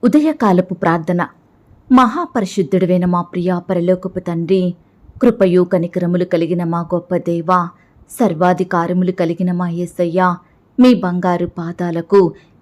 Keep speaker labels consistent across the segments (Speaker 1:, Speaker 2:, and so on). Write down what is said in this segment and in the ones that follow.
Speaker 1: ఉదయకాలపు ప్రార్థన. మహాపరిశుద్ధుడైన మా ప్రియా పరలోకపు తండ్రి, కృపయు కనికరములు కలిగిన మా గొప్ప దేవా, సర్వాధికారములు కలిగిన మా యేసయ్యా, మీ బంగారు పాదాలకు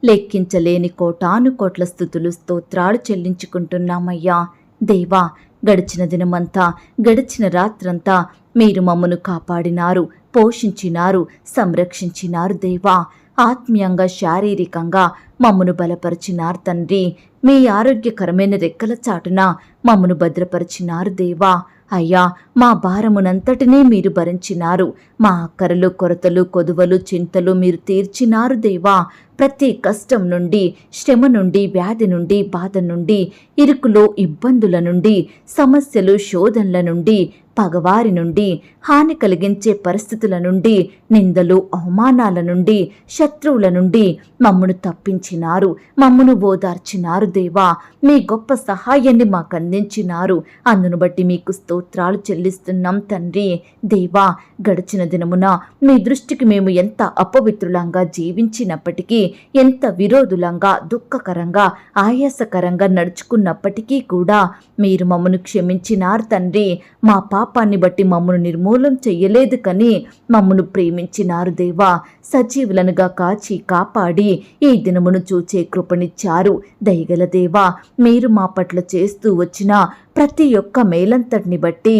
Speaker 1: లెక్కించలేని కోటాను కోట్ల స్తుతులు స్తోత్రాలు చెల్లించుకుంటున్నామయ్యా. దేవా, గడిచిన దినమంతా, గడిచిన రాత్రంతా మీరు మమ్మను కాపాడినారు, పోషించినారు, సంరక్షించినారు. దేవా, ఆత్మీయంగా శారీరకంగా మమ్మను బలపరిచినారు తండ్రి. మీ ఆరోగ్యకరమైన రెక్కల చాటున మమ్మను భద్రపరిచినారు దేవా. అయ్యా, మా భారమునంతటినీ మీరు భరించినారు. మా అక్కరలు, కొరతలు, కొదువలు, చింతలు మీరు తీర్చినారు దేవా. ప్రతి కష్టం నుండి, శ్రమ నుండి, వ్యాధి నుండి, బాధ నుండి, ఇరుకులో ఇబ్బందుల నుండి, సమస్యలు, శోధనల నుండి, పగవారి నుండి, హాని కలిగించే పరిస్థితుల నుండి, నిందలు, అవమానాల నుండి, శత్రువుల నుండి మమ్మను తప్పించినారు, మమ్మను ఓదార్చినారు దేవా. మీ గొప్ప సహాయాన్ని మాకు అందించినారు. అందును బట్టి మీకు స్తోత్రాలు చెల్లిస్తున్నాం తండ్రి. దేవా, గడిచిన దినమున మీ దృష్టికి మేము ఎంత అపవిత్రులంగా జీవించినప్పటికీ, ఎంత విరోధులంగా, దుఃఖకరంగా, ఆయాసకరంగా నడుచుకున్నప్పటికీ కూడా మీరు మమ్మను క్షమించినారు తండ్రి. మా పాపాన్ని బట్టి మమ్మను నిర్మూలం చెయ్యలేదు కానీ మమ్మను ప్రేమించినారు దేవా. సజీవులనుగా కాచి కాపాడి ఈ దినమును చూచే కృపనిచ్చారు. దయగల దేవా, మీరు మా పట్ల చేస్తూ వచ్చిన ప్రతి ఒక్క మేలంతటిని బట్టి,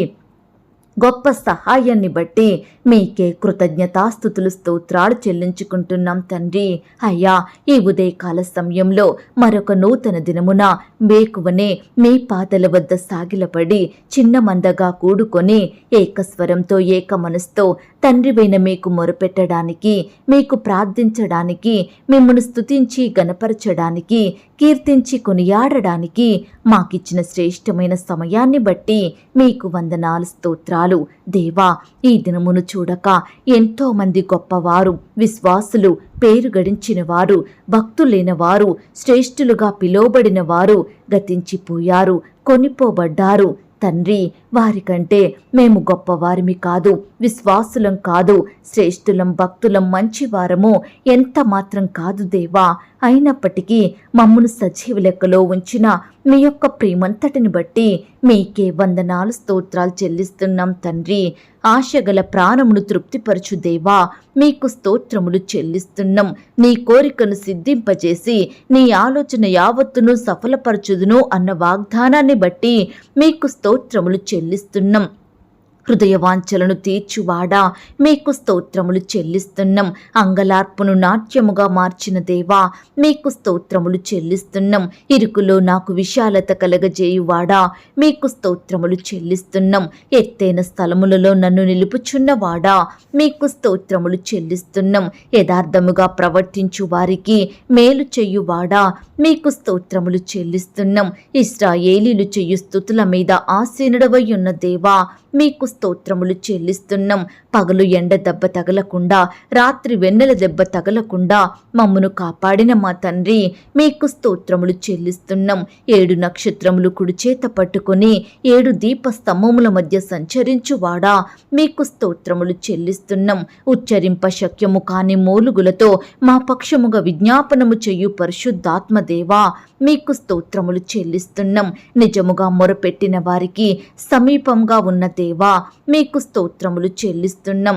Speaker 1: గొప్ప సహాయాన్ని బట్టి మీకే కృతజ్ఞతాస్తుతులు స్తోత్రాలు చెల్లించుకుంటున్నాం తండ్రి. అయ్యా, ఈ ఉదయకాల సమయంలో మరొక నూతన దినమున వేకువనే మీ పాదల వద్ద సాగిలపడి చిన్న మందగా కూడుకొని ఏకస్వరంతో, ఏక మనసుతో తండ్రివైన మీకు మొరపెట్టడానికి, మీకు ప్రార్థించడానికి, మిమ్మల్ని స్తుతించి గణపరచడానికి, కీర్తించి కొనియాడడానికి మాకిచ్చిన శ్రేష్టమైన సమయాన్ని బట్టి మీకు వందనాలు, స్తోత్రాలు. దేవా, ఈ దినమును చూడక ఎంతో మంది గొప్పవారు, విశ్వాసులు, పేరు గడించిన వారు, భక్తులైన వారు, శ్రేష్ఠులుగా పిలువబడిన వారు గతించిపోయారు, కొనిపోబడ్డారు తండ్రి. వారికంటే మేము గొప్పవారిమి కాదు, విశ్వాసులం కాదు, శ్రేష్ఠులం, భక్తులం, మంచివారము ఎంత మాత్రం కాదు దేవా. అయినప్పటికీ మమ్మను సజీవ లెక్కలో ఉంచిన మీ యొక్క ప్రేమంతటిని బట్టి మీకే వందనాలు, స్తోత్రాలు చెల్లిస్తున్నాం తండ్రి. ఆశగల ప్రాణమును తృప్తిపరచు దేవా, మీకు స్తోత్రములు చెల్లిస్తున్నాం. నీ కోరికను సిద్ధింపజేసి నీ ఆలోచన యావత్తును సఫలపరచుదును అన్న వాగ్దానాన్ని బట్టి మీకు స్తోత్రములు చెల్లిస్తున్నాం. హృదయవాంఛలను తీర్చువాడా, మీకు స్తోత్రములు చెల్లిస్తున్నాం. అంగలార్పును నాట్యముగా మార్చిన దేవా, మీకు స్తోత్రములు చెల్లిస్తున్నాం. ఇరుకులో నాకు విశాలత కలగజేయువాడా, మీకు స్తోత్రములు చెల్లిస్తున్నాం. ఎత్తైన స్థలములలో నన్ను నిలుపుచున్నవాడా, మీకు స్తోత్రములు చెల్లిస్తున్నాం. యథార్థముగా ప్రవర్తించు వారికి మేలు చెయ్యువాడా, మీకు స్తోత్రములు చెల్లిస్తున్నాం. ఇశ్రాయేలీలు చెయ్యు స్తుతుల మీద ఆసీనుడవై ఉన్న దేవా, మీకు స్తోత్రములు చెల్లిస్తున్నాం. పగలు ఎండ దెబ్బ తగలకుండా, రాత్రి వెన్నెల దెబ్బ తగలకుండా మమ్మను కాపాడిన మా తండ్రి, మీకు స్తోత్రములు చెల్లిస్తున్నాం. 7 నక్షత్రములు కుడిచేత పట్టుకొని 7 దీపస్తంభముల మధ్య సంచరించువాడా, మీకు స్తోత్రములు చెల్లిస్తున్నాం. ఉచ్చరింప శక్యము కాని మూలుగులతో మా పక్షముగా విజ్ఞాపనము చెయ్యు పరిశుద్ధాత్మ దేవా, మీకు స్తోత్రములు చెల్లిస్తున్నాం. నిజముగా మొరపెట్టిన వారికి సమీపంగా ఉన్న దేవా, మీకు స్తోత్రములు చెల్లిస్తున్నాం.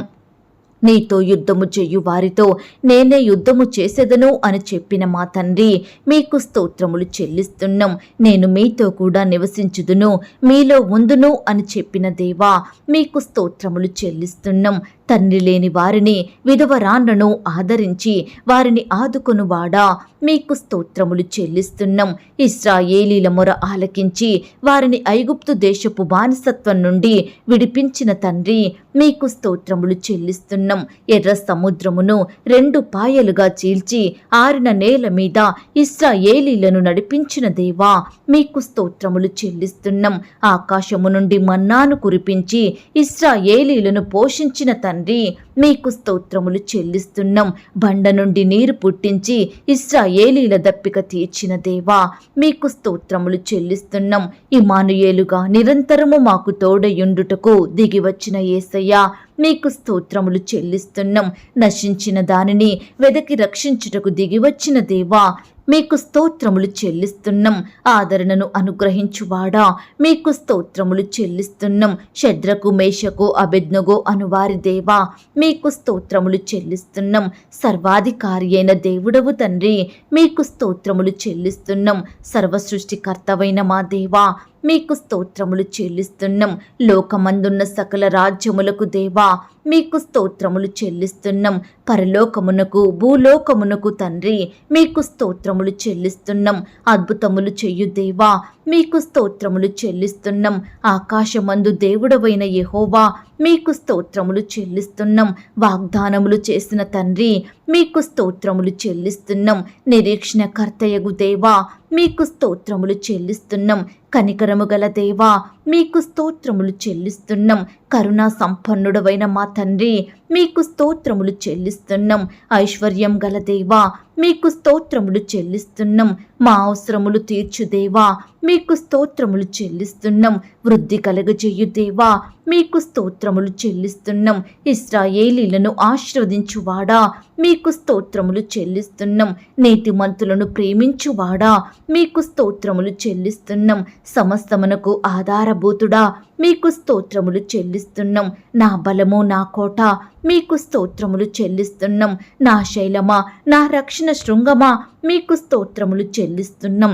Speaker 1: నీతో యుద్ధము చెయ్యు వారితో నేనే యుద్ధము చేసేదను అని చెప్పిన మా తండ్రి, మీకు స్తోత్రములు చెల్లిస్తున్నాం. నేను మీతో కూడా నివసించుదును, మీలో ఉందును అని చెప్పిన దేవా, మీకు స్తోత్రములు చెల్లిస్తున్నాం. తండ్రి లేని వారిని, విధవరాండ్లను ఆదరించి వారిని ఆదుకొనువాడా, మీకు స్తోత్రములు చెల్లిస్తున్నాం. ఇశ్రాయేలీల మొర ఆలకించి వారిని ఐగుప్తు దేశపు బానిసత్వం నుండి విడిపించిన తండ్రి, మీకు స్తోత్రములు చెల్లిస్తున్నాం. ఎర్ర సముద్రమును 2 పాయలుగా చీల్చి ఆరిన నేల మీద ఇశ్రాయేలీలను నడిపించిన దేవా, మీకు స్తోత్రములు చెల్లిస్తున్నాం. ఆకాశము నుండి మన్నాను కురిపించి ఇశ్రాయేలీలను పోషించిన తండ్రి, మీకు స్తోత్రములు చెల్లిస్తున్నాం. బండ నుండి నీరు పుట్టించి ఇశ్రాయేలీల దప్పిక తీర్చిన దేవా, మీకు స్తోత్రములు చెల్లిస్తున్నాం. ఇమ్మానుయేలుగా నిరంతరము మాకు తోడయుండుటకు దిగివచ్చిన యేసయ్యా, మీకు స్తోత్రములు చెల్లిస్తున్నాం. నశించిన దానిని వెదకి రక్షించుటకు దిగివచ్చిన దేవా, మీకు స్తోత్రములు చెల్లిస్తున్నాం. ఆదరణను అనుగ్రహించువాడా మీకు స్తోత్రములు చెల్లిస్తున్నాం. శద్రకు మేషకు అబేద్నెగో అనువారి దేవా మీకు స్తోత్రములు చెల్లిస్తున్నాం. సర్వాధికారి అయిన దేవుడవు తండ్రి మీకు స్తోత్రములు చెల్లిస్తున్నాం. సర్వ సృష్టికర్తవైన మా దేవా మీకు స్తోత్రములు చెల్లిస్తున్నాం. లోకమందున్న సకల రాజ్యములకు దేవా మీకు స్తోత్రములు చెల్లిస్తున్నాం. పరలోకమునకు భూలోకమునకు తండ్రి మీకు స్తోత్రములు చెల్లిస్తున్నాం. అద్భుతములు చెయ్యు దేవా మీకు స్తోత్రములు చెల్లిస్తున్నాం. ఆకాశమందు దేవుడవైన యెహోవా మీకు స్తోత్రములు చెల్లిస్తున్నాం. వాగ్దానములు చేసిన తండ్రి మీకు స్తోత్రములు చెల్లిస్తున్నాం. నిరీక్షణకర్తయగు దేవా మీకు స్తోత్రములు చెల్లిస్తున్నాం. కనికరము గల దేవా మీకు స్తోత్రములు చెల్లిస్తున్నాం. కరుణా సంపన్నుడవైన మా తండ్రి మీకు స్తోత్రములు చెల్లిస్తున్నాం. ఐశ్వర్యం గల దేవా మీకు స్తోత్రములు చెల్లిస్తున్నాం. మా అవసరములు తీర్చు దేవా మీకు స్తోత్రములు చెల్లిస్తున్నాం. వృద్ధి కలగజేయు దేవా మీకు స్తోత్రములు చెల్లిస్తున్నాం. ఇశ్రాయేలీలను ఆశీర్వదించువాడా మీకు స్తోత్రములు చెల్లిస్తున్నాం. నీతిమంతులను ప్రేమించువాడా మీకు స్తోత్రములు చెల్లిస్తున్నాం. సమస్తమునకు ఆధారభూతుడా మీకు స్తోత్రములు చెల్లిస్తున్నాం. నా బలము నా కోట మీకు స్తోత్రములు చెల్లిస్తున్నాం. నా శైలమా నా రక్షణ శృంగమా మీకు స్తోత్రములు చెల్లిస్తున్నాం.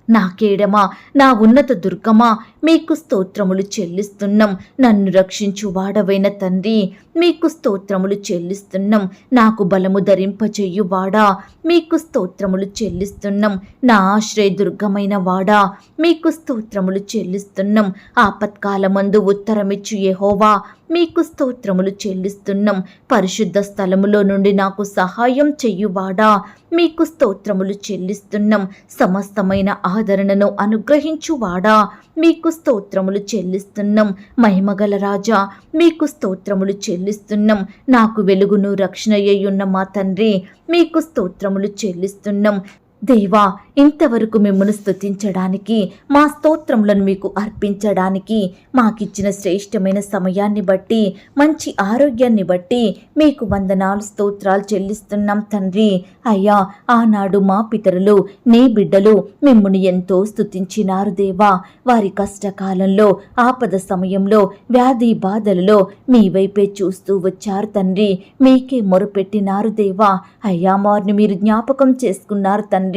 Speaker 1: నా కేడమా నా ఉన్నత దుర్గమా మీకు స్తోత్రములు చెల్లిస్తున్నాం. నన్ను రక్షించు వాడవైన తండ్రి మీకు స్తోత్రములు చెల్లిస్తున్నాం. నాకు బలము ధరింపచెయ్యు వాడా మీకు స్తోత్రములు చెల్లిస్తున్నాం. నా ఆశ్రయ దుర్గమైన వాడా మీకు స్తోత్రములు చెల్లిస్తున్నాం. ఆపత్కాలమందు ఉత్తరమిచ్చు యెహోవా మీకు స్తోత్రములు చెల్లిస్తున్నాం. పరిశుద్ధ స్థలములో నుండి నాకు సహాయం చెయ్యువాడా మీకు స్తోత్రములు చెల్లిస్తున్నాం. సమస్తమైన ఆదరణను అనుగ్రహించువాడా మీకు స్తోత్రములు చెల్లిస్తున్నాం. మహిమగల రాజా మీకు స్తోత్రములు చెల్లిస్తున్నాం. నాకు వెలుగును రక్షణయ్యున్న మా తండ్రి మీకు స్తోత్రములు చెల్లిస్తున్నాం. దేవా ఇంతవరకు మిమ్మల్ని స్తుతించడానికి మా స్తోత్రములను మీకు అర్పించడానికి మాకిచ్చిన శ్రేష్టమైన సమయాన్ని బట్టి మంచి ఆరోగ్యాన్ని బట్టి మీకు వందనాలు స్తోత్రాలు చెల్లిస్తున్నాం తండ్రి. అయ్యా ఆనాడు మా పితరులు నీ బిడ్డలు మిమ్ముని ఎంతో స్తుతించినారు దేవా. వారి కష్టకాలంలో ఆపద సమయంలో వ్యాధి బాధలలో మీ వైపే చూస్తూ వచ్చారు తండ్రి. మీకే మొరుపెట్టినారు దేవా. అయ్యా వారిని మీరు జ్ఞాపకం చేసుకున్నారు తండ్రి.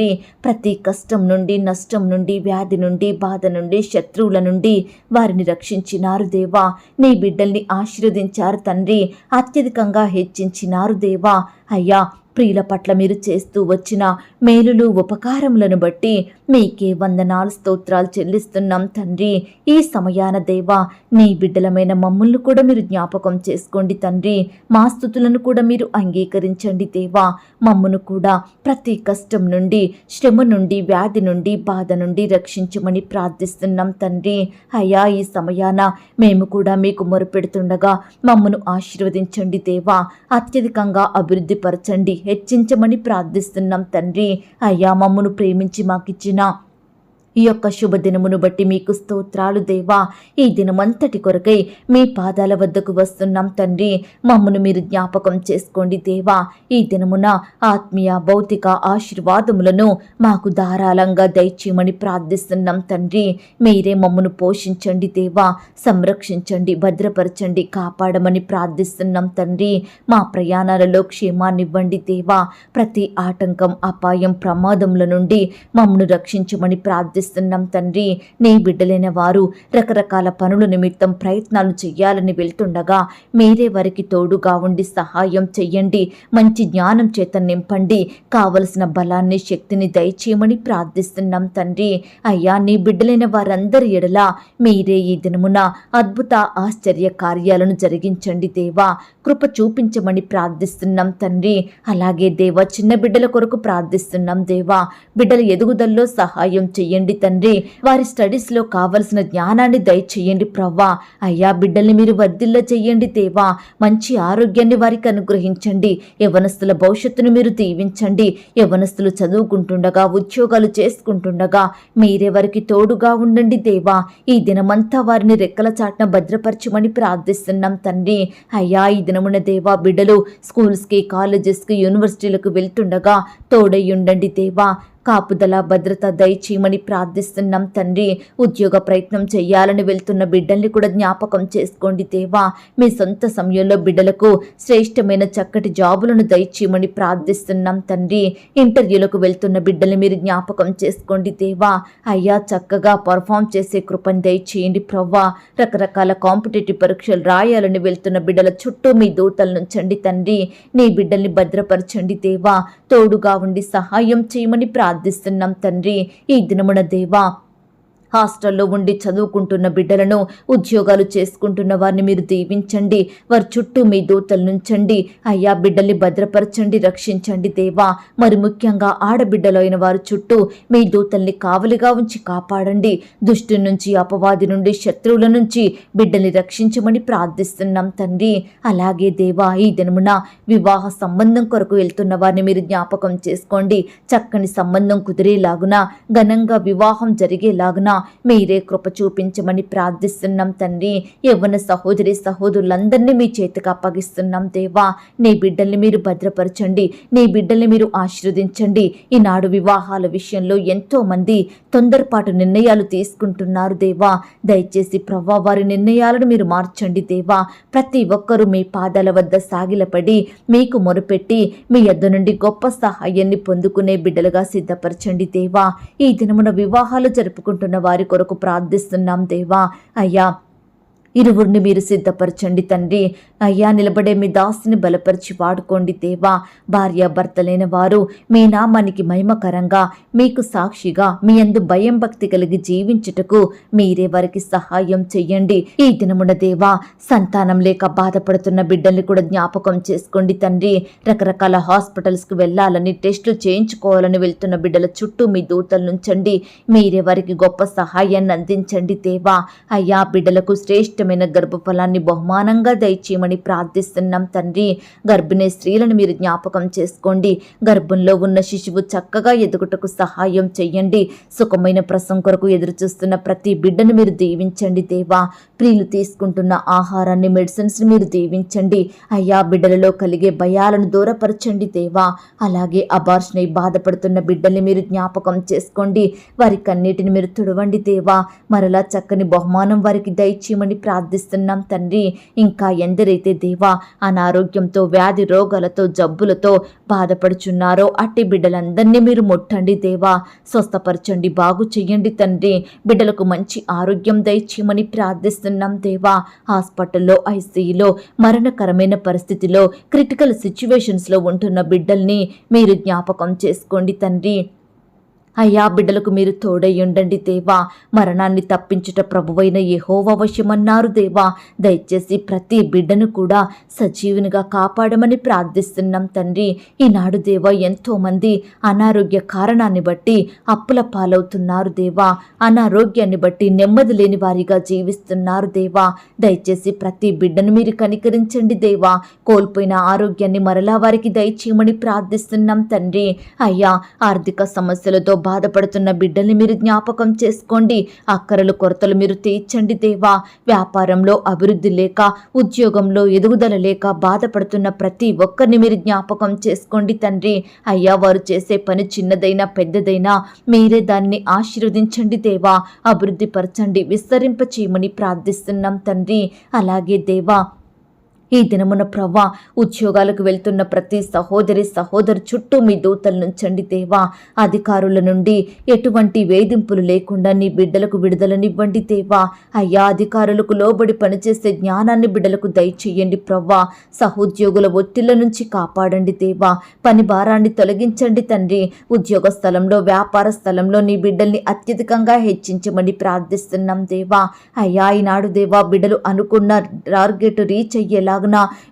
Speaker 1: ప్రతి కష్టం నుండి నష్టం నుండి వ్యాధి నుండి బాధ నుండి శత్రువుల నుండి వారిని రక్షించినారు దేవా. నీ బిడ్డల్ని ఆశీర్వదించారు తండ్రి. అత్యధికంగా హెచ్చించినారు దేవా. అయ్యా ప్రియుల పట్ల మీరు చేస్తూ వచ్చిన మేలులు ఉపకారములను బట్టి మీకే వందనాలు స్తోత్రాలు చెల్లిస్తున్నాం తండ్రి. ఈ సమయాన దేవా నీ బిడ్డలమైన మమ్మల్ని కూడా మీరు జ్ఞాపకం చేసుకోండి తండ్రి. మా స్తుతులను కూడా మీరు అంగీకరించండి దేవా. మమ్మను కూడా ప్రతి కష్టం నుండి శ్రమ నుండి వ్యాధి నుండి బాధ నుండి రక్షించమని ప్రార్థిస్తున్నాం తండ్రి. అయ్యా ఈ సమయాన మేము కూడా మీకు మొరపెడుతుండగా మమ్మను ఆశీర్వదించండి దేవా. అత్యధికంగా అభివృద్ధి పరచండి, హెచ్చించమని ప్రార్థిస్తున్నాం తండ్రి. అయ్యా మమ్మను ప్రేమించి మాకిచ్చిన ఈ యొక్క శుభదినమును బట్టి మీకు స్తోత్రాలు దేవా. ఈ దినమంతటి కొరకై మీ పాదాల వద్దకు వస్తున్నాం తండ్రి. మమ్మను మీరు జ్ఞాపకం చేసుకోండి దేవా. ఈ దినమున ఆత్మీయ భౌతిక ఆశీర్వాదములను మాకు ధారాళంగా దయచేయమని ప్రార్థిస్తున్నాం తండ్రి. మీరే మమ్మను పోషించండి దేవా, సంరక్షించండి, భద్రపరచండి, కాపాడమని ప్రార్థిస్తున్నాం తండ్రి. మా ప్రయాణాలలో క్షేమాన్నివ్వండి దేవా. ప్రతి ఆటంకం అపాయం ప్రమాదముల నుండి మమ్మను రక్షించమని ప్రార్థిస్తున్నాం తండ్రి. నీ బిడ్డలైన వారు రకరకాల పనుల నిమిత్తం ప్రయత్నాలు చెయ్యాలని వెళ్తుండగా మీరే వారికి తోడుగా ఉండి సహాయం చెయ్యండి. మంచి జ్ఞానం చేత నింపండి. కావలసిన బలాన్ని శక్తిని దయచేయమని ప్రార్థిస్తున్నాం తండ్రి. అయ్యా నీ బిడ్డలైన వారందరి ఎడల మీరే ఈ దినమున అద్భుత ఆశ్చర్య కార్యాలను జరిగించండి దేవా. కృప చూపించమని ప్రార్థిస్తున్నాం తండ్రి. అలాగే దేవా చిన్న బిడ్డల కొరకు ప్రార్థిస్తున్నాం దేవా. బిడ్డల ఎదుగుదలలో సహాయం చెయ్యండి తండ్రి. వారి స్టడీస్లో కావలసిన జ్ఞానాన్ని దయచేయండి ప్రవ్వా. అయ్యా బిడ్డల్ని మీరు వర్ధిల్ల చెయ్యండి దేవా. మంచి ఆరోగ్యాన్ని వారికి అనుగ్రహించండి. యవ్వనస్తుల భవిష్యత్తును మీరు దీవించండి. యవ్వనస్తులు చదువుకుంటుండగా ఉద్యోగాలు చేసుకుంటుండగా మీరే వారికి తోడుగా ఉండండి దేవా. ఈ దినమంతా వారిని రెక్కల చాటున భద్రపరచమని ప్రార్థిస్తున్నాం తండ్రి. అయ్యా ఈ దినమున దేవా బిడ్డలు స్కూల్స్కి కాలేజెస్కి యూనివర్సిటీలకు వెళ్తుండగా తోడై ఉండండి దేవా. కాపుదల భద్రత దయచేయమని ప్రార్థిస్తున్నాం తండ్రి. ఉద్యోగ ప్రయత్నం చేయాలని వెళ్తున్న బిడ్డల్ని కూడా జ్ఞాపకం చేసుకోండి దేవా. మీ సొంత సమయంలో బిడ్డలకు శ్రేష్టమైన చక్కటి జాబులను దయచేయమని ప్రార్థిస్తున్నాం తండ్రి. ఇంటర్వ్యూలకు వెళ్తున్న బిడ్డల్ని మీరు జ్ఞాపకం చేసుకోండి దేవా. అయ్యా, చక్కగా పర్ఫామ్ చేసే కృపను దయచేయండి ప్రవ్వా. రకరకాల కాంపిటేటివ్ పరీక్షలు రాయాలని వెళ్తున్న బిడ్డల చుట్టూ మీ దూతలను ఉంచండి తండ్రి. నీ బిడ్డల్ని భద్రపరచండి దేవా. తోడుగా ఉండి సహాయం చేయమని ప్రార్థిస్తున్నాం తండ్రి. ఈ దినమున దేవా, హాస్టల్లో ఉండి చదువుకుంటున్న బిడ్డలను, ఉద్యోగాలు చేసుకుంటున్న వారిని మీరు దీవించండి. వారి చుట్టూ మీ దూతలను ఉంచండి అయ్యా. బిడ్డల్ని భద్రపరచండి, రక్షించండి దేవా. మరి ముఖ్యంగా ఆడబిడ్డలైన వారి చుట్టూ మీ దూతల్ని కావలిగా ఉంచి కాపాడండి. దుష్టు నుంచి, అపవాది నుండి, శత్రువుల నుంచి బిడ్డల్ని రక్షించమని ప్రార్థిస్తున్నాం తండ్రి. అలాగే దేవా, ఈ దినమున వివాహ సంబంధం కొరకు వెళ్తున్న వారిని మీరు జ్ఞాపకం చేసుకోండి. చక్కని సంబంధం కుదిరేలాగున, ఘనంగా వివాహం జరిగేలాగున మీరే కృప చూపించమని ప్రార్థిస్తున్నాం తండ్రి. యవ్వన సహోదరి సహోదరులందరినీ మీ చేతికి అప్పగిస్తున్నాం దేవా. నీ బిడ్డల్ని మీరు భద్రపరచండి, నీ బిడ్డల్ని మీరు ఆశీర్వదించండి. ఈనాడు వివాహాల విషయంలో ఎంతో మంది తొందరపాటు నిర్ణయాలు తీసుకుంటున్నారు దేవా. దయచేసి ప్రవ్వా, వారి నిర్ణయాలను మీరు మార్చండి దేవా. ప్రతి ఒక్కరూ మీ పాదాల వద్ద సాగిలపడి మీకు మొరుపెట్టి మీ యొద్ద నుండి గొప్ప సహాయాన్ని పొందుకునే బిడ్డలుగా సిద్ధపరచండి దేవా. ఈ దినమున వివాహాలు జరుపుకుంటున్న వారి కొరకు ప్రార్థిస్తున్నాం దేవా. అయ్యా, ఇరువురిని మీరు సిద్ధపరచండి తండ్రి. అయ్యా, నిలబడే మీ దాసుని బలపరిచి వాడుకోండి దేవా. భార్య భర్తలైన వారు మీ నామానికి మహిమకరంగా, మీకు సాక్షిగా, మీ యందు భయం భక్తి కలిగి జీవించుటకు మీరే వారికి సహాయం చెయ్యండి. ఈ దినమున దేవా, సంతానం లేక బాధపడుతున్న బిడ్డల్ని కూడా జ్ఞాపకం చేసుకోండి తండ్రి. రకరకాల హాస్పిటల్స్కు వెళ్ళాలని, టెస్టులు చేయించుకోవాలని వెళ్తున్న బిడ్డల చుట్టూ మీ దూతలు ఉంచండి. మీరే వారికి గొప్ప సహాయాన్ని అందించండి దేవా. అయ్యా, బిడ్డలకు శ్రేష్టమైన గర్భఫలాన్ని బహుమానంగా దయచేయమని ప్రార్థిస్తున్నాం తండ్రి. గర్భిణీ స్త్రీలను మీరు జ్ఞాపకం చేసుకోండి. గర్భంలో ఉన్న శిశువు చక్కగా ఎదుగుటకు సహాయం చెయ్యండి. సుఖమైన ప్రసవం కొరకు ఎదురు చూస్తున్న ప్రతి బిడ్డను మీరు దీవించండి దేవా. ప్రియులు తీసుకుంటున్న ఆహారాన్ని, మెడిసిన్స్ మీరు దీవించండి అయ్యా. బిడ్డలలో కలిగే భయాలను దూరపరచండి దేవా. అలాగే అబార్షన్ అయి బాధపడుతున్న బిడ్డల్ని మీరు జ్ఞాపకం చేసుకోండి. వారి కన్నీటిని మీరు తుడవండి దేవా. మరలా చక్కని బహుమానం వారికి దయచేయమని ప్రార్థిస్తున్నాం తండ్రి. ఇంకా ఎందరైతే దేవా అనారోగ్యంతో, వ్యాధి రోగాలతో, జబ్బులతో బాధపడుచున్నారో అట్టి బిడ్డలందరినీ మీరు ముట్టండి దేవా. స్వస్థపరచండి, బాగు చెయ్యండి తండ్రి. బిడ్డలకు మంచి ఆరోగ్యం దయచేయమని ప్రార్థిస్తున్నాం దేవా. హాస్పిటల్లో, ఐసీయూలో, మరణకరమైన పరిస్థితిలో, క్రిటికల్ సిచ్యువేషన్స్లో ఉంటున్న బిడ్డల్ని మీరు జ్ఞాపకం చేసుకోండి తండ్రి. అయ్యా, బిడ్డలకు మీరు తోడై ఉండండి దేవా. మరణాన్ని తప్పించుట ప్రభువైన యెహోవా వశమన్నారు దేవా. దయచేసి ప్రతి బిడ్డను కూడా సజీవునిగా కాపాడమని ప్రార్థిస్తున్నాం తండ్రి. ఈనాడు దేవా, ఎంతో మంది అనారోగ్య కారణాన్ని బట్టి అప్పుల పాలవుతున్నారు దేవా. అనారోగ్యాన్ని బట్టి నెమ్మది లేని వారిగా జీవిస్తున్నారు దేవా. దయచేసి ప్రతి బిడ్డను మీరు కనికరించండి దేవా. కోల్పోయిన ఆరోగ్యాన్ని మరలా వారికి దయచేయమని ప్రార్థిస్తున్నాం తండ్రి. అయ్యా, ఆర్థిక సమస్యలతో బాధపడుతున్న బిడ్డల్ని మీరు జ్ఞాపకం చేసుకోండి. అక్కరలు కొరతలు మీరు తీర్చండి దేవా. వ్యాపారంలో అభివృద్ధి లేక, ఉద్యోగంలో ఎదుగుదల లేక బాధపడుతున్న ప్రతి ఒక్కరిని మీరు జ్ఞాపకం చేసుకోండి తండ్రి. అయ్యా, వారు చేసే పని చిన్నదైనా పెద్దదైనా మీరే దాన్ని ఆశీర్వదించండి దేవా. అభివృద్ధి పరచండి, విస్తరింప చేయమని ప్రార్థిస్తున్నాం తండ్రి. అలాగే దేవా, ఈ దినమున ప్రవ్వా, ఉద్యోగాలకు వెళ్తున్న ప్రతి సహోదరి సహోదరు చుట్టూ మీ దూతలు నుంచండి దేవా. అధికారుల నుండి ఎటువంటి వేధింపులు లేకుండా నీ బిడ్డలకు విడుదలనివ్వండి దేవా. అయ్యా, అధికారులకు లోబడి పనిచేసే జ్ఞానాన్ని బిడ్డలకు దయచేయండి ప్రవ్వా. సహోద్యోగుల ఒత్తిళ్ల నుంచి కాపాడండి దేవా. పని భారాన్ని తొలగించండి తండ్రి. ఉద్యోగ స్థలంలో, వ్యాపార స్థలంలో నీ బిడ్డల్ని అత్యధికంగా హెచ్చించమని ప్రార్థిస్తున్నాం దేవా. అయ్యా, ఈనాడు దేవా, బిడ్డలు అనుకున్న టార్గెట్ రీచ్ అయ్యేలా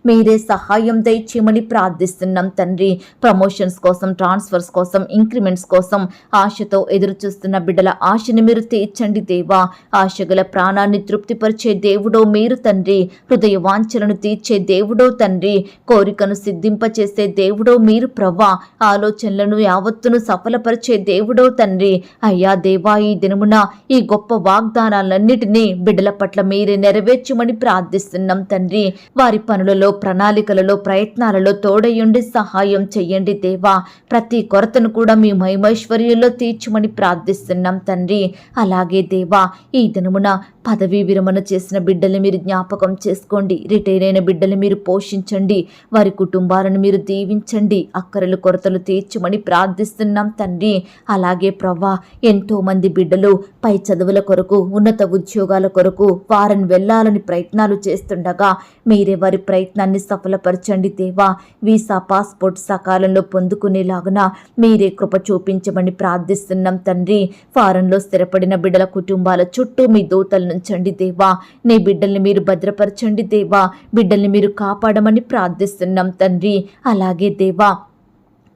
Speaker 1: మీరే సహాయం దయచేయమని ప్రార్థిస్తున్నాం తండ్రి. ప్రమోషన్స్ కోసం, ట్రాన్స్ఫర్స్ కోసం, ఇంక్రిమెంట్స్ కోసం ఆశతో ఎదురు చూస్తున్న బిడ్డల ఆశని మీరు తీర్చండి దేవా. ఆశగల ప్రాణాన్ని తృప్తిపరిచే దేవుడో మీరు తండ్రి. హృదయ వాంఛలను తీర్చే దేవుడో తండ్రి. కోరికను సిద్ధింపచేసే దేవుడో మీరు ప్రవ్వా. ఆలోచనలను యావత్తును సఫలపరిచే దేవుడో తండ్రి. అయ్యా దేవా, ఈ దినమున ఈ గొప్ప వాగ్దానాలన్నిటినీ బిడ్డల పట్ల మీరే నెరవేర్చమని ప్రార్థిస్తున్నాం తండ్రి. వారి వారి పనులలో, ప్రణాళికలలో, ప్రయత్నాలలో తోడయుండి సహాయం చెయ్యండి దేవా. ప్రతి కొరతను కూడా మీ మహిమైశ్వర్యంలో తీర్చమని ప్రార్థిస్తున్నాం తండ్రి. అలాగే దేవా, ఈ దినమున పదవీ విరమణ చేసిన బిడ్డల్ని మీరు జ్ఞాపకం చేసుకోండి. రిటైర్ అయిన బిడ్డల్ని మీరు పోషించండి. వారి కుటుంబాలను మీరు దీవించండి. అక్కరలు కొరతలు తీర్చమని ప్రార్థిస్తున్నాం తండ్రి. అలాగే ప్రవ్వా, ఎంతో మంది బిడ్డలు పై చదువుల కొరకు, ఉన్నత ఉద్యోగాల కొరకు వారిని వెళ్ళాలని ప్రయత్నాలు చేస్తుండగా మీరే వారి ప్రయత్నాన్ని సఫలపరచండి దేవా. వీసా, పాస్పోర్ట్ సకాలంలో పొందుకునేలాగున మీరే కృప చూపించమని ప్రార్థిస్తున్నాం తండ్రి. ఫారెన్లో స్థిరపడిన బిడ్డల కుటుంబాల చుట్టూ మీ దూతలను ఉంచండి దేవా. నీ బిడ్డల్ని మీరు భద్రపరచండి దేవా. బిడ్డల్ని మీరు కాపాడమని ప్రార్థిస్తున్నాం తండ్రి. అలాగే దేవా,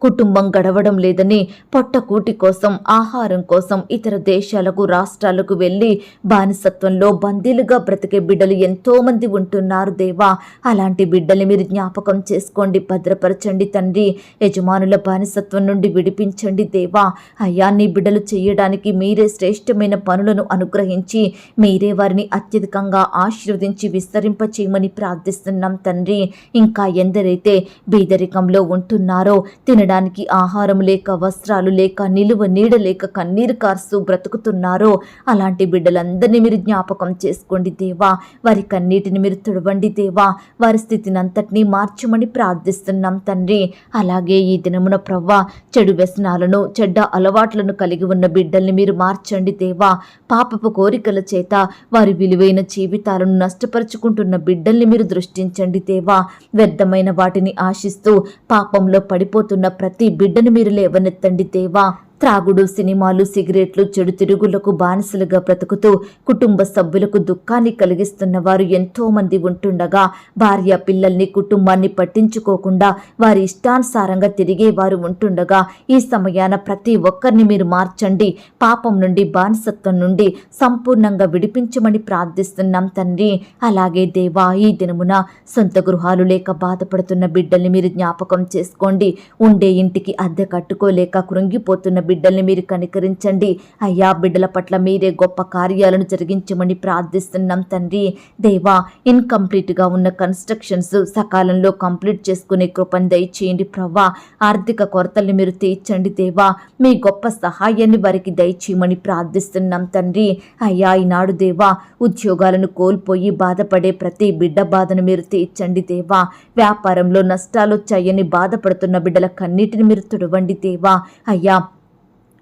Speaker 1: కుటుంబం గడవడం లేదని పొట్టకూటి కోసం, ఆహారం కోసం ఇతర దేశాలకు, రాష్ట్రాలకు వెళ్ళి బానిసత్వంలో బందీలుగా బ్రతికే బిడ్డలు ఎంతో మంది ఉంటున్నారు దేవా. అలాంటి బిడ్డల్ని మీరు జ్ఞాపకం చేసుకోండి, భద్రపరచండి తండ్రి. యజమానుల బానిసత్వం నుండి విడిపించండి దేవా. అయ్యా, నీ బిడ్డలు చేయడానికి మీరే శ్రేష్టమైన పనులను అనుగ్రహించి మీరే వారిని అత్యధికంగా ఆశీర్వదించి విస్తరింప చేయమని ప్రార్థిస్తున్నాం తండ్రి. ఇంకా ఎందరైతే బీదరికంలో ఉంటున్నారో, తినడానికి ఆహారం లేక, వస్త్రాలు లేక, నిలువ నీడ లేక కన్నీరు కార్సు బ్రతుకుతున్నారో అలాంటి బిడ్డలందరినీ మీరు జ్ఞాపకం చేసుకోండి దేవా. వారి కన్నీటిని మీరు తుడవండి దేవా. వారి స్థితిని అంతటినీ మార్చమని ప్రార్థిస్తున్నాం తండ్రి. అలాగే ఈ దినమున ప్రవ్వా, చెడు వ్యసనాలను, చెడ్డ అలవాట్లను కలిగి ఉన్న బిడ్డల్ని మీరు మార్చండి దేవా. పాపపు కోరికల చేత వారి విలువైన జీవితాలను నష్టపరుచుకుంటున్న బిడ్డల్ని మీరు దృష్టించండి దేవా. వ్యర్థమైన వాటిని ఆశిస్తూ పాపంలో పడిపోతున్న ప్రతి బిడ్డను మీరు లేవనెత్తండి దేవా. త్రాగుడు, సినిమాలు, సిగరెట్లు, చెడు తిరుగులకు బానిసలుగా బ్రతుకుతూ కుటుంబ సభ్యులకు దుఃఖాన్ని కలిగిస్తున్న వారు ఎంతో మంది ఉంటుండగా, భార్య పిల్లల్ని, కుటుంబాన్ని పట్టించుకోకుండా వారి ఇష్టానుసారంగా తిరిగే వారు ఉంటుండగా, ఈ సమయాన ప్రతి ఒక్కరిని మీరు మార్చండి. పాపం నుండి, బానిసత్వం నుండి సంపూర్ణంగా విడిపించమని ప్రార్థిస్తున్నాం తండ్రి. అలాగే దేవా, ఈ దినమున సొంత గృహాలు లేక బాధపడుతున్న బిడ్డల్ని మీరు జ్ఞాపకం చేసుకోండి. ఉండే ఇంటికి అద్దె కట్టుకోలేక కృంగిపోతున్న బిడ్డల్ని మీరు కనికరించండి అయ్యా. బిడ్డల పట్ల మీరే గొప్ప కార్యాలను జరిగించమని ప్రార్థిస్తున్నాం తండ్రి. దేవా, ఇన్కంప్లీట్గా ఉన్న కన్స్ట్రక్షన్స్ సకాలంలో కంప్లీట్ చేసుకునే కృపను దయచేయండి ప్రవ్వా. ఆర్థిక కొరతల్ని మీరు తీర్చండి దేవా. మీ గొప్ప సహాయాన్ని వారికి దయచేయమని ప్రార్థిస్తున్నాం తండ్రి. అయ్యా, ఈనాడు దేవా, ఉద్యోగాలను కోల్పోయి బాధపడే ప్రతి బిడ్డ బాధను మీరు తీర్చండి దేవా. వ్యాపారంలో నష్టాలు వచ్చాయని బాధపడుతున్న బిడ్డల కన్నీటిని మీరు తుడవండి దేవా. అయ్యా,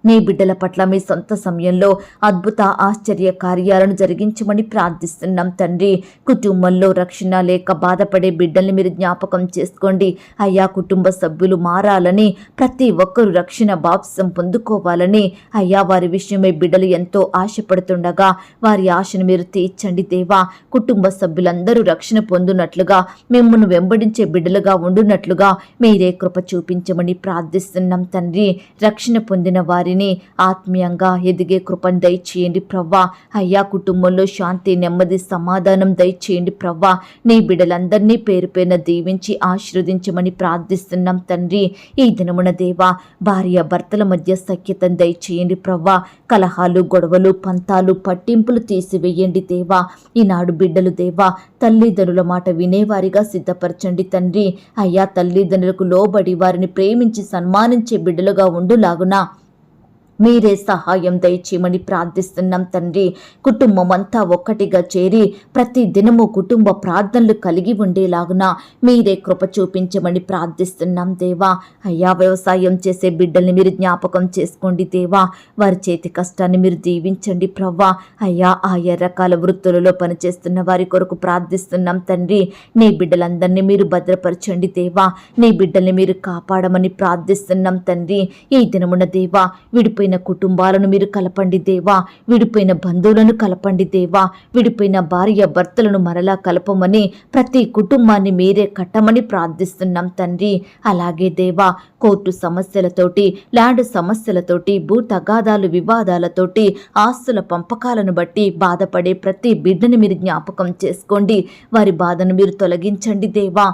Speaker 1: నీ బిడ్డల పట్ల మీ సొంత సమయంలో అద్భుత, ఆశ్చర్య కార్యాలను జరిగించమని ప్రార్థిస్తున్నాం తండ్రి. కుటుంబంలో రక్షణ లేక బాధపడే బిడ్డల్ని మీరు జ్ఞాపకం చేసుకోండి అయ్యా. కుటుంబ సభ్యులు మారాలని, ప్రతి ఒక్కరూ రక్షణ బాప్సం పొందుకోవాలని అయ్యా, వారి విషయమై బిడ్డలు ఎంతో ఆశపడుతుండగా వారి ఆశను మీరు తీర్చండి దేవా. కుటుంబ సభ్యులందరూ రక్షణ పొందునట్లుగా, మిమ్మల్ని వెంబడించే బిడ్డలుగా ఉండునట్లుగా మీరే కృప చూపించమని ప్రార్థిస్తున్నాం తండ్రి. రక్షణ పొందిన వారిని ఆత్మీయంగా ఎదిగే కృపను దయచేయండి ప్రవ్వా. అయ్యా, కుటుంబంలో శాంతి, నెమ్మది, సమాధానం దయచేయండి ప్రవ్వా. నీ బిడ్డలందరినీ పేరు పేరున దీవించి ఆశీర్వదించమని ప్రార్థిస్తున్నాం తండ్రి. ఈ దినమున దేవా, భార్య భర్తల మధ్య సఖ్యతను దయచేయండి ప్రవ్వా. కలహాలు, గొడవలు, పంతాలు, పట్టింపులు తీసివేయండి దేవా. ఈనాడు బిడ్డలు దేవా, తల్లిదండ్రుల మాట వినేవారిగా సిద్ధపరచండి తండ్రి. అయ్యా, తల్లిదండ్రులకు లోబడి వారిని ప్రేమించి సన్మానించే బిడ్డలుగా ఉండులాగున మీరే సహాయం దయచేయమని ప్రార్థిస్తున్నాం తండ్రి. కుటుంబం అంతా ఒక్కటిగా చేరి ప్రతి దినము కుటుంబ ప్రార్థనలు కలిగి ఉండేలాగున మీరే కృప చూపించమని ప్రార్థిస్తున్నాం దేవా. అయ్యా, వ్యవసాయం చేసే బిడ్డల్ని మీరు జ్ఞాపకం చేసుకోండి దేవా. వారి చేతి కష్టాన్ని మీరు దీవించండి ప్రవ్వా. అయ్యా, ఆయా రకాల వృత్తులలో పనిచేస్తున్న వారి కొరకు ప్రార్థిస్తున్నాం తండ్రి. నీ బిడ్డలందరినీ మీరు భద్రపరచండి దేవా. నీ బిడ్డల్ని మీరు కాపాడమని ప్రార్థిస్తున్నాం తండ్రి. ఈ దినమున దేవా, విడిపోయిన కుటుంబాలను మీరు కలపండి దేవా. విడిపోయిన బంధువులను కలపండి దేవా. విడిపోయిన భార్య భర్తలను మరలా కలపమని, ప్రతి కుటుంబాన్ని మీరే కట్టమని ప్రార్థిస్తున్నాం తండ్రి. అలాగే దేవా, కోర్టు సమస్యలతోటి, ల్యాండ్ సమస్యలతోటి, భూ తగాదాలు, వివాదాలతోటి, ఆస్తుల పంపకాలను బట్టి బాధపడే ప్రతి బిడ్డని మీరు జ్ఞాపకం చేసుకోండి. వారి బాధను మీరు తొలగించండి దేవా.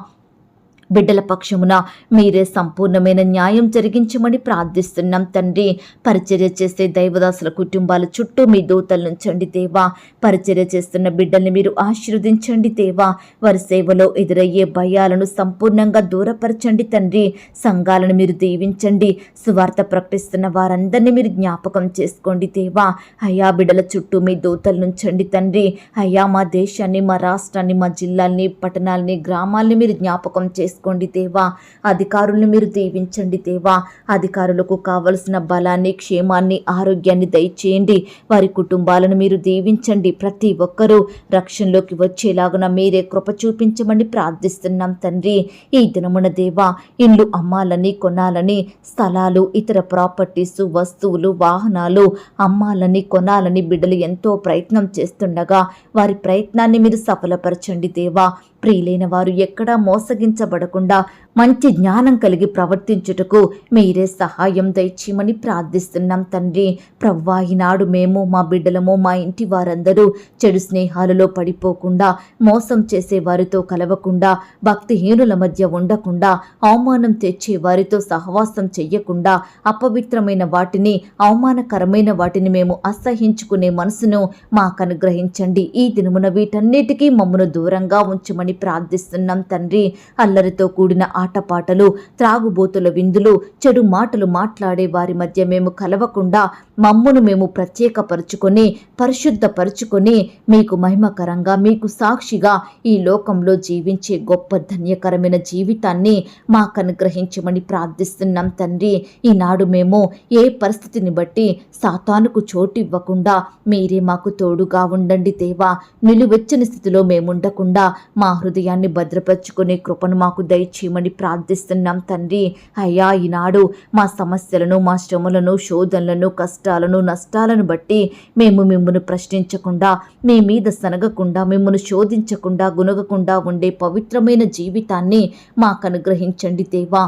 Speaker 1: బిడ్డల పక్షమున మీరే సంపూర్ణమైన న్యాయం జరిగించమని ప్రార్థిస్తున్నాం తండ్రి. పరిచర్య చేసే దైవదాసుల కుటుంబాల చుట్టూ మీ దూతలు ఉంచండి దేవా. పరిచర్య చేస్తున్న బిడ్డల్ని మీరు ఆశీర్వదించండి దేవా. వారి సేవలో ఎదురయ్యే భయాలను సంపూర్ణంగా దూరపరచండి తండ్రి. సంఘాలను మీరు దీవించండి. సువార్త ప్రకటిస్తున్న వారందరినీ మీరు జ్ఞాపకం చేసుకోండి దేవా. అయ్యా, బిడ్డల చుట్టూ మీ దూతలు ఉంచండి తండ్రి. అయ్యా, మా దేశాన్ని, మా రాష్ట్రాన్ని, మా జిల్లాల్ని, పట్టణాలని, గ్రామాల్ని మీరు జ్ఞాపకం చేసుకోండి దేవా. అధికారులను మీరు దీవించండి దేవా. అధికారులకు కావలసిన బలాన్ని, క్షేమాన్ని, ఆరోగ్యాన్ని దయచేయండి. వారి కుటుంబాలను మీరు దీవించండి. ప్రతి ఒక్కరూ రక్షణలోకి వచ్చేలాగున మీరే కృప చూపించమని ప్రార్థిస్తున్నాం తండ్రి. ఈ దినమున దేవా, ఇల్లు అమ్మాలని, కొనాలని, స్థలాలు, ఇతర ప్రాపర్టీస్, వస్తువులు, వాహనాలు అమ్మాలని, కొనాలని బిడ్డలు ఎంతో ప్రయత్నం చేస్తుండగా వారి ప్రయత్నాన్ని మీరు సఫలపరచండి దేవా. ప్రియులైన వారు ఎక్కడా మోసగించబడకుండా మంచి జ్ఞానం కలిగి ప్రవర్తించుటకు మీరే సహాయం దయచేయమని ప్రార్థిస్తున్నాం తండ్రి. ప్రవ్వా, ఈనాడు మేము, మా బిడ్డలము, మా ఇంటి వారందరూ చెడు స్నేహాలలో పడిపోకుండా, మోసం చేసే వారితో కలవకుండా, భక్తిహీనుల మధ్య ఉండకుండా, అవమానం తెచ్చే వారితో సహవాసం చెయ్యకుండా, అపవిత్రమైన వాటిని, అవమానకరమైన వాటిని మేము అసహించుకునే మనసును మాకు అనుగ్రహించండి. ఈ దినమున వీటన్నిటికీ మమ్మను దూరంగా ఉంచమని ప్రార్థిస్తున్నాం తండ్రి. అల్లరితో కూడిన ఆటపాటలు, త్రాగుబోతుల విందులు, చెడు మాటలు మాట్లాడే వారి మధ్య మేము కలవకుండా మమ్మును మేము ప్రత్యేకపరుచుకొని, పరిశుద్ధపరుచుకొని, మీకు మహిమకరంగా, మీకు సాక్షిగా ఈ లోకంలో జీవించే గొప్ప ధన్యకరమైన జీవితాన్ని మాకు అనుగ్రహించమని ప్రార్థిస్తున్నాం తండ్రి. ఈనాడు మేము ఏ పరిస్థితిని బట్టి సాతానుకు చోటు ఇవ్వకుండా మీరే మాకు తోడుగా ఉండండి దేవా. నిలువెచ్చని స్థితిలో మేముండకుండా మా హృదయాన్ని భద్రపరుచుకునే కృపను మాకు దయచేయమని ప్రార్థిస్తున్నాం తండ్రి. అయ్యా, ఈనాడు మా సమస్యలను, మా శ్రమలను, శోధనలను, కష్టాలను, నష్టాలను బట్టి మేము మిమ్మల్ని ప్రశ్నించకుండా, మీ మీద సనగకుండా, మిమ్మల్ని శోధించకుండా, గునగకుండా ఉండే పవిత్రమైన జీవితాన్ని మాకు అనుగ్రహించండి దేవా.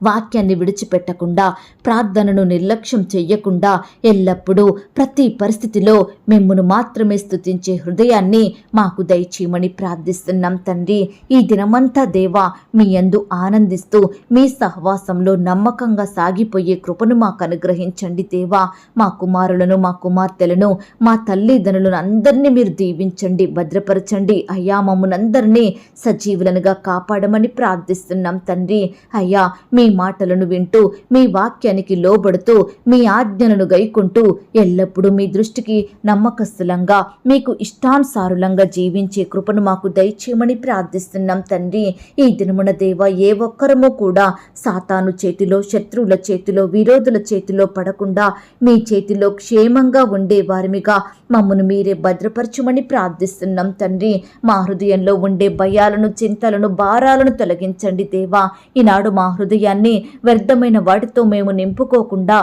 Speaker 1: వాక్యాన్ని విడిచిపెట్టకుండా, ప్రార్థనను నిర్లక్ష్యం చెయ్యకుండా, ఎల్లప్పుడూ ప్రతి పరిస్థితిలో మిమ్మును మాత్రమే స్తుతించే హృదయాన్ని మాకు దయచేయమని ప్రార్థిస్తున్నాం తండ్రి. ఈ దినమంతా దేవా, మీ యందు ఆనందిస్తూ మీ సహవాసంలో నమ్మకంగా సాగిపోయే కృపను మాకు అనుగ్రహించండి దేవా. మా కుమారులను, మా కుమార్తెలను, మా తల్లిదండ్రులను అందరినీ మీరు దీవించండి, భద్రపరచండి. అయ్యా, మమ్మునందరినీ సజీవులనుగా కాపాడమని ప్రార్థిస్తున్నాం తండ్రి. అయ్యా, మీ మాటలను వింటూ, మీ వాక్యానికి లోబడుతూ, మీ ఆజ్ఞలను గైకుంటూ, ఎల్లప్పుడూ మీ దృష్టికి నమ్మకస్తులంగా, మీకు ఇష్టానుసారులంగా జీవించే కృపను మాకు దయచేయమని ప్రార్థిస్తున్నాం తండ్రి. ఈ దినమున దేవా, ఏ ఒక్కరము కూడా సాతాను చేతిలో, శత్రువుల చేతిలో, విరోధుల చేతిలో పడకుండా మీ చేతిలో క్షేమంగా ఉండే వారిమిగా మమ్మను మీరే భద్రపరచుమని ప్రార్థిస్తున్నాం తండ్రి. మా హృదయంలో ఉండే భయాలను, చింతలను, భారాలను తొలగించండి దేవా. ఈనాడు మా హృదయాన్ని వ్యర్థమైన వాటితో మేము నింపుకోకుండా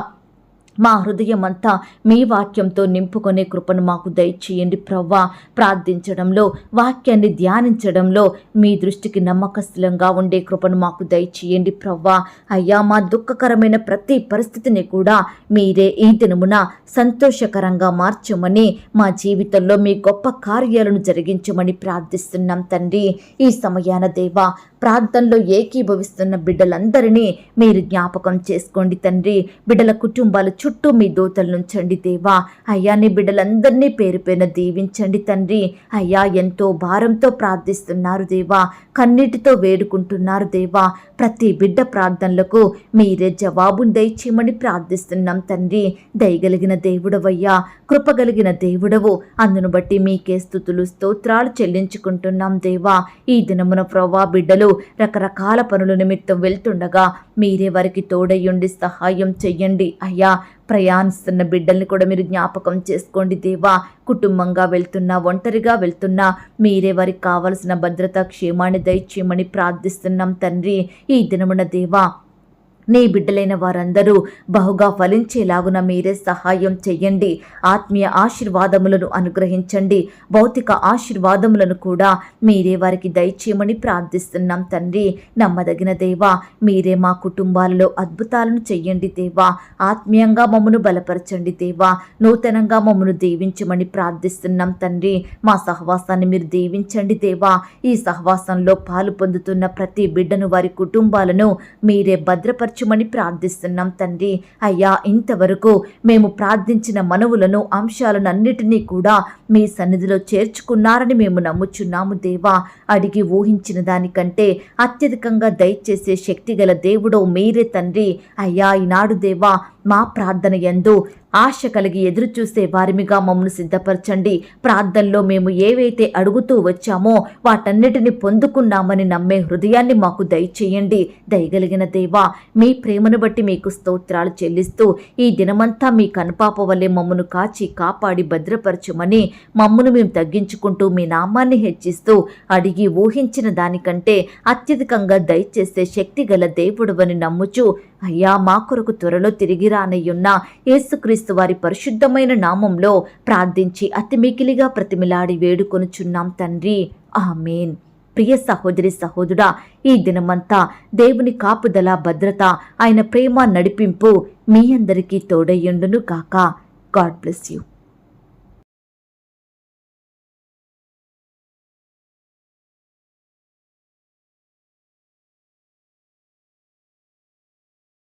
Speaker 1: మా హృదయం అంతా మీ వాక్యంతో నింపుకునే కృపను మాకు దయచేయండి ప్రవ్వా. ప్రార్థించడంలో, వాక్యాన్ని ధ్యానించడంలో మీ దృష్టికి నమ్మకస్తులంగా ఉండే కృపను మాకు దయచేయండి ప్రవ్వా. అయ్యా, మా దుఃఖకరమైన ప్రతి పరిస్థితిని కూడా మీరే ఈ దినమున సంతోషకరంగా మార్చమని, మా జీవితంలో మీ గొప్ప కార్యాలను జరిగించమని ప్రార్థిస్తున్నాం తండ్రి. ఈ సమయాన దేవా, ప్రార్థనలో ఏకీభవిస్తున్న బిడ్డలందరినీ మీరు జ్ఞాపకం చేసుకోండి తండ్రి. బిడ్డల కుటుంబాల చుట్టూ మీ దూతలు నుంచండి దేవా. అయ్యా, నీ బిడ్డలందరినీ పేరు పేరున దీవించండి తండ్రి. అయ్యా, ఎంతో భారంతో ప్రార్థిస్తున్నారు దేవా, కన్నీటితో వేడుకుంటున్నారు దేవా. ప్రతి బిడ్డ ప్రార్థనలకు మీరే జవాబును దయచేయమని ప్రార్థిస్తున్నాం తండ్రి. దయగలిగిన దేవుడవయ్యా, కృపగలిగిన దేవుడవు, అందును బట్టి మీకే స్తుతులు, స్తోత్రాలు చెల్లించుకుంటున్నాం దేవా. ఈ దినమున ప్రవ్వా, బిడ్డలు రకరకాల పనుల నిమిత్తం వెళ్తుండగా మీరే వారికి తోడయ్యుండి సహాయం చెయ్యండి అయ్యా. ప్రయాణిస్తున్న బిడ్డల్ని కూడా మీరు జ్ఞాపకం చేసుకోండి దేవా. కుటుంబంగా వెళ్తున్నా, ఒంటరిగా వెళ్తున్నా మీరే వారికి కావలసిన భద్రత, క్షేమాన్ని దయచేయమని ప్రార్థిస్తున్నాం తండ్రి. ఈ దినమున దేవా, నీ బిడ్డలైన వారందరూ బహుగా ఫలించేలాగున మీరే సహాయం చెయ్యండి. ఆత్మీయ ఆశీర్వాదములను అనుగ్రహించండి. భౌతిక ఆశీర్వాదములను కూడా మీరే వారికి దయచేయమని ప్రార్థిస్తున్నాం తండ్రి. నమ్మదగిన దేవా, మీరే మా కుటుంబాలలో అద్భుతాలను చెయ్యండి దేవా. ఆత్మీయంగా మమ్మను బలపరచండి దేవా. నూతనంగా మమ్మను దీవించమని ప్రార్థిస్తున్నాం తండ్రి. మా సహవాసాన్ని మీరు దీవించండి దేవా. ఈ సహవాసంలో పాలు పొందుతున్న ప్రతి బిడ్డను, వారి కుటుంబాలను మీరే భద్రపరచమని ప్రార్థిస్తున్నాం తండ్రి. అయ్యా, ఇంతవరకు మేము ప్రార్థించిన మనవులను, అంశాలనన్నిటినీ కూడా మీ సన్నిధిలో చేర్చుకున్నారని మేము నమ్ముచున్నాము దేవా. అడిగి ఊహించిన దానికంటే అత్యధికంగా దయచేసే శక్తిగల దేవుడో మీరే తండ్రి. అయ్యా, ఈనాడు దేవా, మా ప్రార్థన యందు ఆశ కలిగి ఎదురు చూసే వారిమిగా మమ్మల్ని సిద్ధపరచండి. ప్రార్థనలో మేము ఏవైతే అడుగుతూ వచ్చామో వాటన్నిటిని పొందుకున్నామని నమ్మే హృదయాన్ని మాకు దయచేయండి. దయగలిగిన దేవా, మీ ప్రేమను బట్టి మీకు స్తోత్రాలు చెల్లిస్తూ ఈ దినమంతా మీ కనుపాప వల్లే మమ్మను కాచి కాపాడి భద్రపరచుమని మమ్మను మేము తగ్గించుకుంటూ మీ నామాన్ని హెచ్చిస్తూ అడిగి ఊహించిన దానికంటే అత్యధికంగా దయచేసే శక్తి గల దేవుడవని నమ్ముచు అయ్యా, మా కొరకు త్వరలో తిరిగి రానయ్యున్న యేసుక్రీస్తు వారి పరిశుద్ధమైన నామంలో ప్రార్థించి అతి మికిలిగా ప్రతిమిలాడి వేడుకొనుచున్నాం తండ్రి. ఆమేన్. ప్రియ సహోదరి సహోదరుడా, ఈ దినమంతా దేవుని కాపుదల, భద్రత, ఆయన ప్రేమ నడిపింపు మీ అందరికీ తోడయ్యుండును గాక. God bless you.